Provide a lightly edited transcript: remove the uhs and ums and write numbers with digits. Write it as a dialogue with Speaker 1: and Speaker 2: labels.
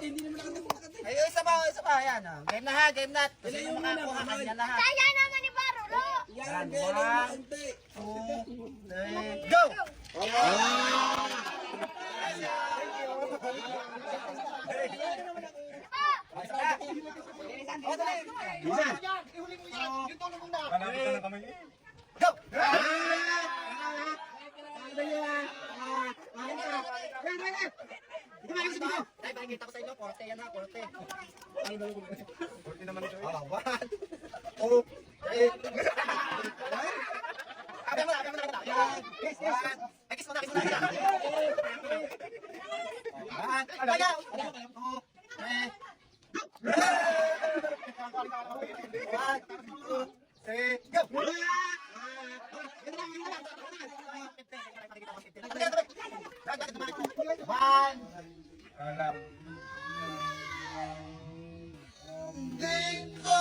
Speaker 1: hindi naman nakatapos.
Speaker 2: Ay, isa pa. Yan. Game na ha, game na. Kasi yung makakuha kanya lahat.
Speaker 3: Kaya naman ni Barolo.
Speaker 1: Yan, kaya lang konti.
Speaker 2: 2, 3, go! Go! Ay, pakikita ko sa inyo, korte yan ha, korte. Korte naman ito. 1, 2, 3. Abi mo na. Yes. Ay, kiss mo na. Kaya. 2, 3, go! One. Di ko